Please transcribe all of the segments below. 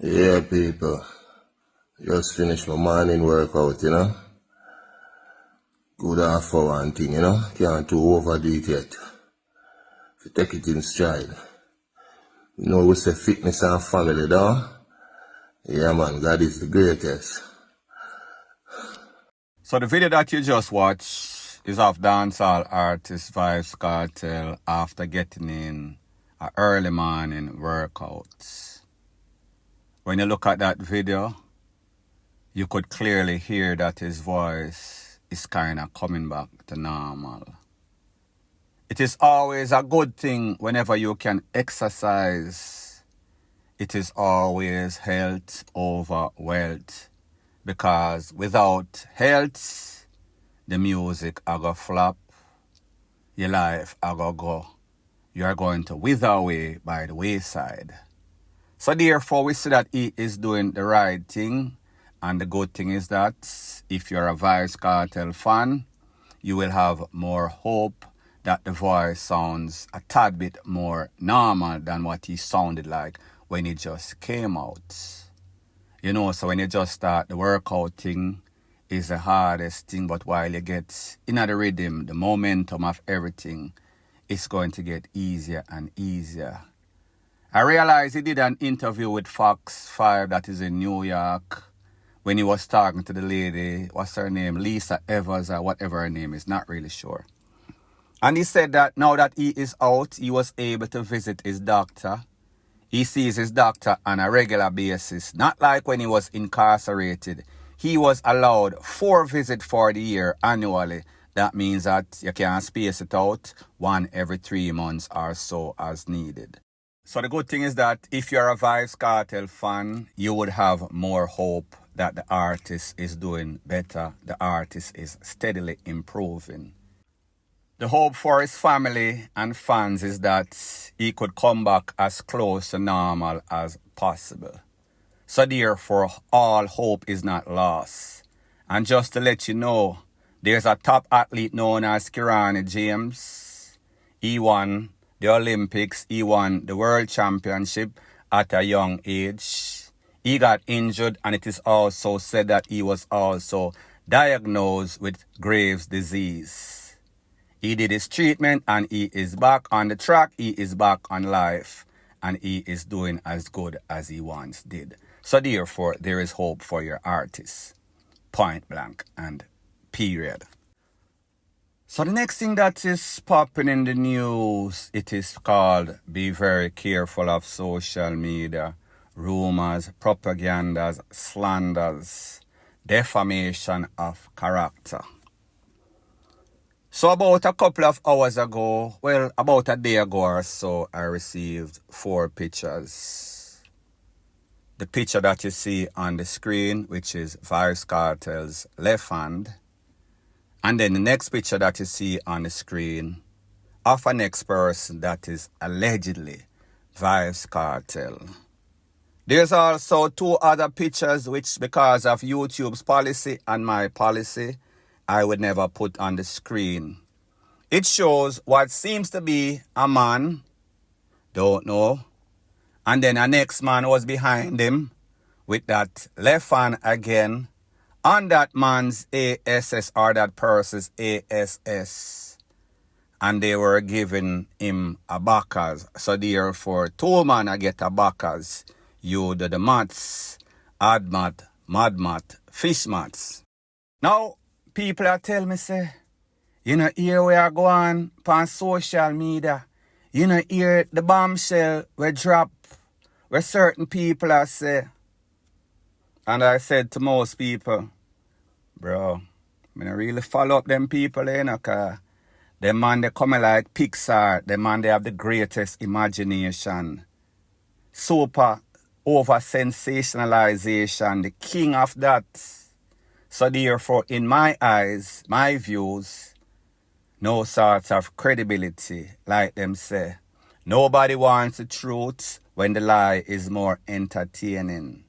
Yeah, people. Just finished my morning workout, Good half hour and thing, Can't too overdo it yet. If you take it in stride. We say fitness and family, though. Yeah, man, God is the greatest. So the video that you just watched is of dancehall artist Vybz Kartel after getting in an early morning workout. When you look at that video, you could clearly hear that his voice is kind of coming back to normal. It is always a good thing whenever you can exercise. It is always health over wealth. Because without health, the music a go flop, your life a go. You are going to wither away by the wayside. So therefore, we see that he is doing the right thing. And the good thing is that if you're a Vybz Kartel fan, you will have more hope that the voice sounds a tad bit more normal than what he sounded like when he just came out. So when you just start the workout thing is the hardest thing, but while you get in the rhythm, the momentum of everything, it's going to get easier and easier. I realized he did an interview with Fox 5 that is in New York when he was talking to the lady, what's her name, Lisa Evers or whatever her name is, not really sure. And he said that now that he is out, he was able to visit his doctor. He sees his doctor on a regular basis, not like when he was incarcerated. He was allowed 4 visits for the year annually. That means that you can space it out 1 every 3 months or so as needed. So the good thing is that if you're a Vybz Kartel fan, you would have more hope that the artist is doing better. The artist is steadily improving. The hope for his family and fans is that he could come back as close to normal as possible. So therefore, all hope is not lost. And just to let you know, there's a top athlete known as Kirani James. He won the Olympics. He won the World Championship at a young age. He got injured, and it is also said that he was also diagnosed with Graves' disease. He did his treatment and he is back on the track. He is back on life and he is doing as good as he once did. So therefore, there is hope for your artist. Point blank and period. So the next thing that is popping in the news, it is called be very careful of social media, rumors, propagandas, slanders, defamation of character. So about a couple of hours ago, about a day ago or so, I received 4 pictures. The picture that you see on the screen, which is Vybz Kartel's left hand. And then the next picture that you see on the screen of a next person that is allegedly Vybz Kartel. There's also 2 other pictures which, because of YouTube's policy and my policy, I would never put on the screen. It shows what seems to be a man, don't know, and then a next man was behind him with that left hand again on that man's ASS or that person's ASS, and they were giving him a backers. So therefore, 2 men I get a backers. You do the maths, add math, mad math, fish maths. Now, people are telling me, say, here we are going on social media. Here the bombshell we drop, where certain people are say. And I said to most people, bro, I don't really follow up them people, because them man, they coming like Pixar. Them man, they have the greatest imagination. Super over sensationalization, the king of that. So therefore, in my eyes, my views, no sort of credibility, like them say. Nobody wants the truth when the lie is more entertaining.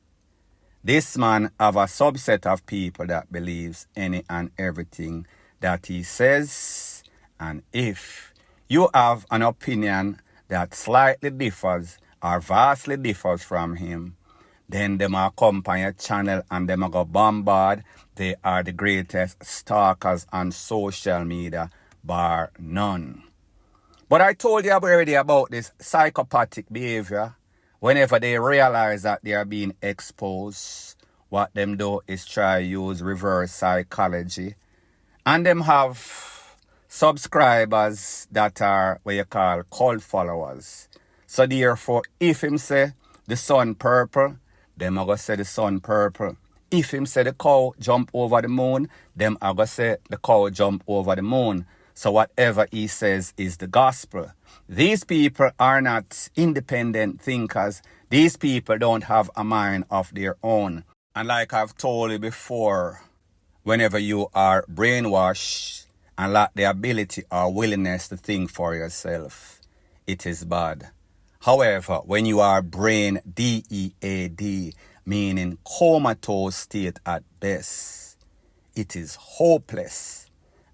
This man have a subset of people that believes any and everything that he says. And if you have an opinion that slightly differs or vastly differs from him, then them are come on your channel and them are go bombard. They are the greatest stalkers on social media, bar none. But I told you already about this psychopathic behavior. Whenever they realize that they are being exposed, what them do is try use reverse psychology. And them have subscribers that are what you call cult followers. So therefore, if him say the sun purple, them are going to say the sun purple. If him say the cow jump over the moon, them are going to say the cow jump over the moon. So whatever he says is the gospel. These people are not independent thinkers. These people don't have a mind of their own. And like I've told you before, whenever you are brainwashed and lack the ability or willingness to think for yourself, it is bad. However, when you are brain DEAD, meaning comatose state at best, it is hopeless.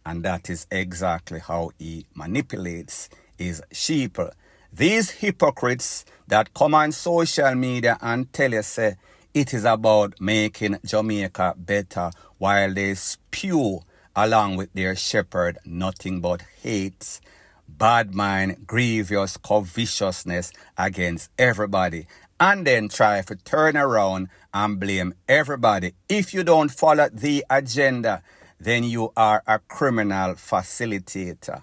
And that is exactly how he manipulates his sheeple. These hypocrites that come on social media and tell you, say, it is about making Jamaica better, while they spew along with their shepherd nothing but hate, bad mind, grievous covetousness against everybody, and then try to turn around and blame everybody. If you don't follow the agenda, then you are a criminal facilitator.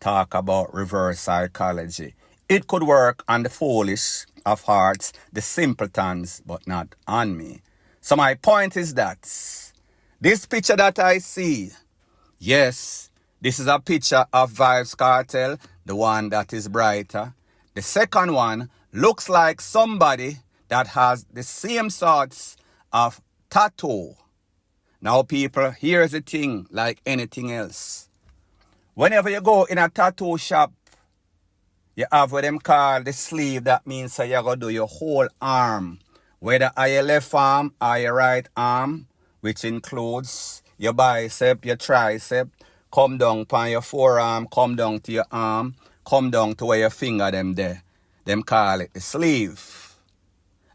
Talk about reverse psychology. It could work on the foolish of hearts, the simpletons, but not on me. So my point is that this picture that I see, yes, this is a picture of Vybz Kartel, the one that is brighter. The second one looks like somebody that has the same sorts of tattoo. Now, people, here's the thing, like anything else. Whenever you go in a tattoo shop, you have what them call the sleeve. That means you're going to do your whole arm. Whether your left arm or your right arm, which includes your bicep, your tricep, come down upon your forearm, come down to your arm, come down to where your finger them there. Them call it the sleeve.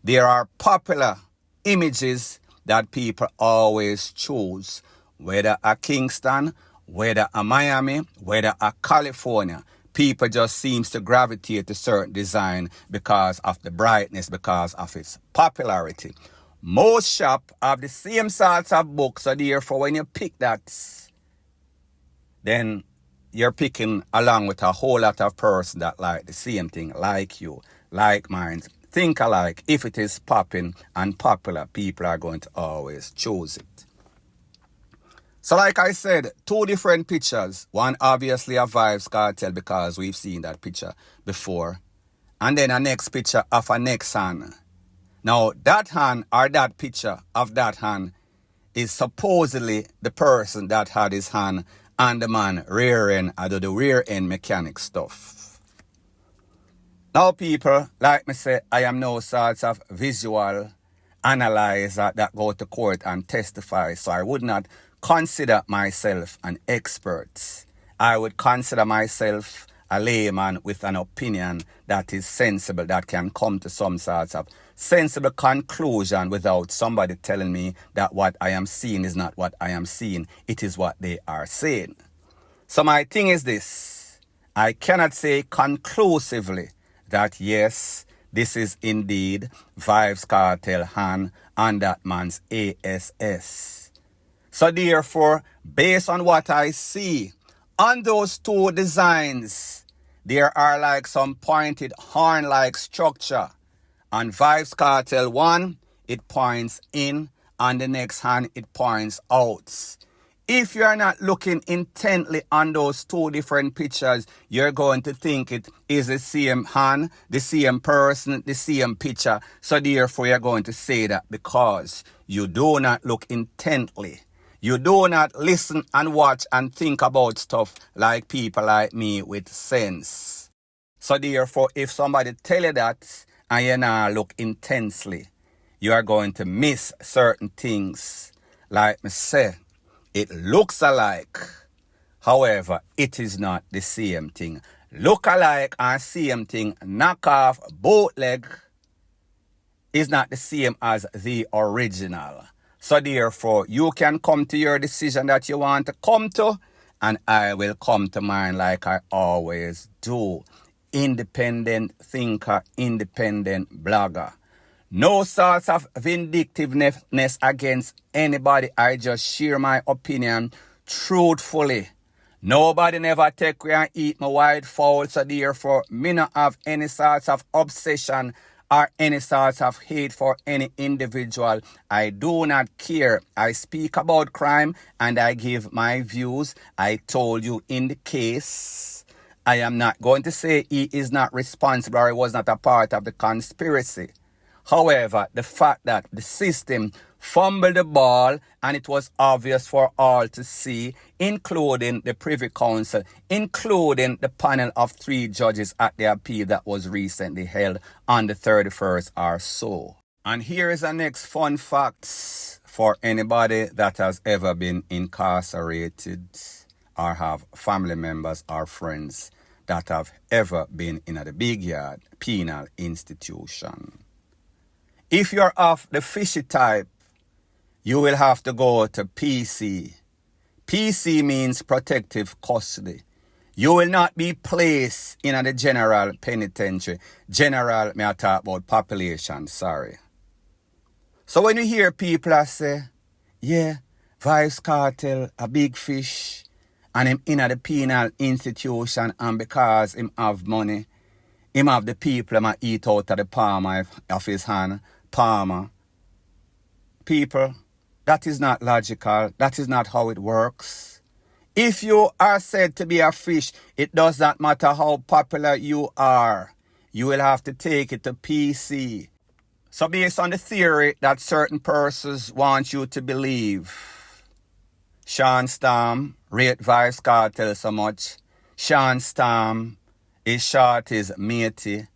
There are popular images that people always choose, whether a Kingston, whether a Miami, whether a California. People just seems to gravitate to certain design because of the brightness, because of its popularity. Most shop have the same sorts of books, so therefore when you pick that, then you're picking along with a whole lot of person that like the same thing, like you, like mine. Think alike. If it is popping and popular, people are going to always choose it. So like I said, two different pictures. One obviously a Vybz Kartel because we've seen that picture before. And then a next picture of a next hand. Now that hand or that picture of that hand is supposedly the person that had his hand on the man rear end, or do the rear end mechanic stuff. Now people, like me say, I am no sort of visual analyzer that go to court and testify. So I would not consider myself an expert. I would consider myself a layman with an opinion that is sensible, that can come to some sort of sensible conclusion without somebody telling me that what I am seeing is not what I am seeing. It is what they are saying. So my thing is this. I cannot say conclusively that yes, this is indeed Vybz Kartel hand on that man's ASS. So therefore, based on what I see, on those two designs, there are like some pointed horn-like structure. On Vybz Kartel 1, it points in. On the next hand, it points out. If you are not looking intently on those two different pictures, you're going to think it is the same hand, the same person, the same picture. So therefore, you're going to say that because you do not look intently. You do not listen and watch and think about stuff like people like me with sense. So therefore, if somebody tell you that and you not look intensely, you are going to miss certain things. Like me say, it looks alike. However, it is not the same thing. Look alike and same thing, knock off, bootleg, is not the same as the original. So therefore, you can come to your decision that you want to come to, and I will come to mine like I always do. Independent thinker, independent blogger. No sorts of vindictiveness against anybody. I just share my opinion truthfully. Nobody never take away and eat my white fowl, so therefore me not have any sorts of obsession or any sorts of hate for any individual. I do not care. I speak about crime and I give my views. I told you in the case, I am not going to say he is not responsible or he was not a part of the conspiracy. However, the fact that the system fumbled the ball and it was obvious for all to see, including the Privy Council, including the panel of 3 judges at the appeal that was recently held on the 31st or so. And here is the next fun fact for anybody that has ever been incarcerated or have family members or friends that have ever been in a big yard penal institution. If you're of the fishy type, you will have to go to PC. PC means protective custody. You will not be placed in the general penitentiary. General, may I talk about population, sorry. So when you hear people say, yeah, Vybz Kartel, a big fish, and him in the penal institution, and because him have money, him have the people him eat out of the palm of his hand, palmer. People, that is not logical. That is not how it works. If you are said to be a fish, it does not matter how popular you are. You will have to take it to PC. So based on the theory that certain persons want you to believe, Sean Storm rate Vybz Kartel so much, Sean Storm is short his matey,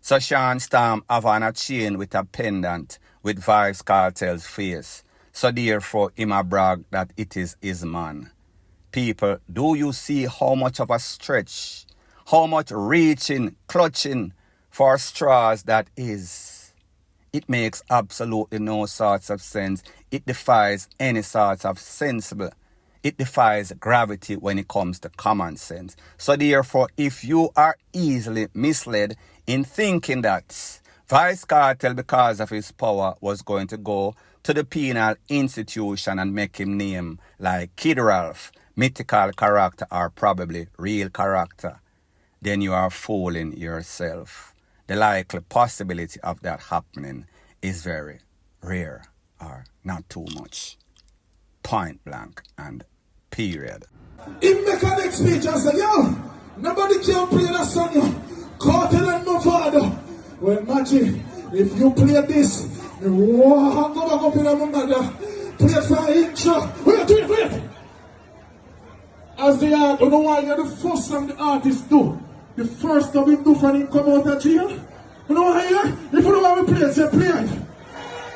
so Sean Storm have on a chain with a pendant with Vybz Kartel's face. So therefore, him a brag that it is his man. People, do you see how much of a stretch, how much reaching, clutching for straws that is? It makes absolutely no sorts of sense. It defies any sorts of sensible. It defies gravity when it comes to common sense. So therefore, if you are easily misled in thinking that Vybz Kartel, because of his power, was going to go to the penal institution and make him name like Kid Ralph, mythical character or probably real character, then you are fooling yourself. The likely possibility of that happening is very rare or not too much. Point blank and period. If make a next speech and say, yo, nobody can play that song, yo. Kartel and my father. Well, imagine, if you play this, go back up in my mother, play it for intro. Wait. As they are, you know why you're the first song the artist do? The first of him do for him come out of jail? You know why here? If you know why we play, say play it.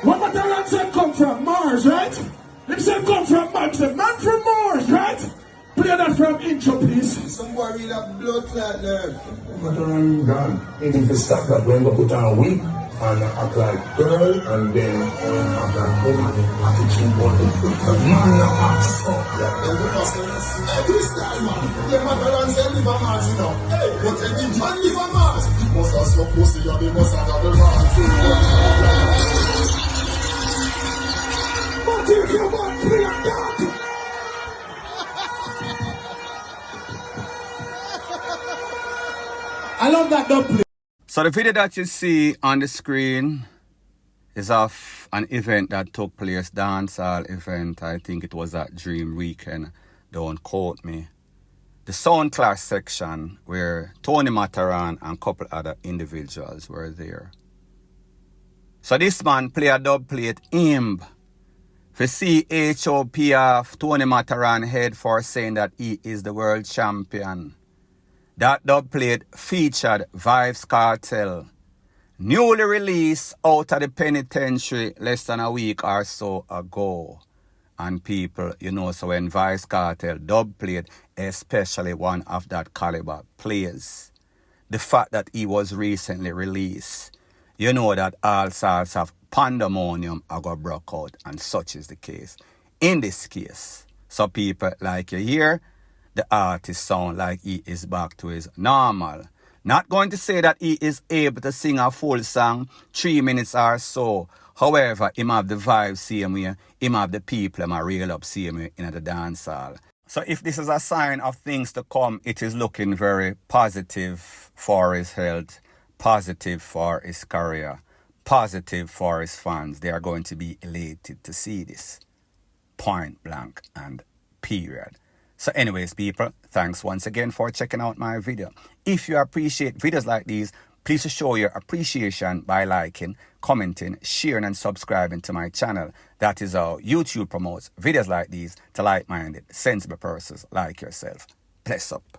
What Mataran said come from? Mars, right? He said come from Mars, said man from Mars, right? Play that from intro, please. Somebody with a blood clot nerve. Mataran gone. He need to stop that when we put on a wig and act like girl and then act like woman. Attitude one to put a man now acts up. Every style, man. The Mataran said live on Mars, you know. Hey, but any man live on Mars. Must have some pussy and they must have double Mars. But if you want to play that, I love that dub play. So the video that you see on the screen is of an event that took place, dancehall event. I think it was at Dream Weekend. Don't quote me. The sound class section where Tony Mataran and a couple other individuals were there. So this man play a dub plate imb for CHOP of Tony Mataran head for saying that he is the world champion. That dub plate featured Vybz Kartel, newly released out of the penitentiary less than a week or so ago. And people, you know, so when Vybz Kartel dub plate, especially one of that caliber, plays, the fact that he was recently released, you know that all sorts of pandemonium are going to break out, and such is the case. In this case, so people like you hear, the artist sound like he is back to his normal. Not going to say that he is able to sing a full song, 3 minutes or so. However, him have the vibe same way, him have the people him a reel up same way in the dance hall. So if this is a sign of things to come, it is looking very positive for his health, positive for his career, positive for his fans. They are going to be elated to see this. Point blank and period. So anyways, people, thanks once again for checking out my video. If you appreciate videos like these, please show your appreciation by liking, commenting, sharing and subscribing to my channel. That is how YouTube promotes videos like these to like-minded, sensible persons like yourself. Bless up.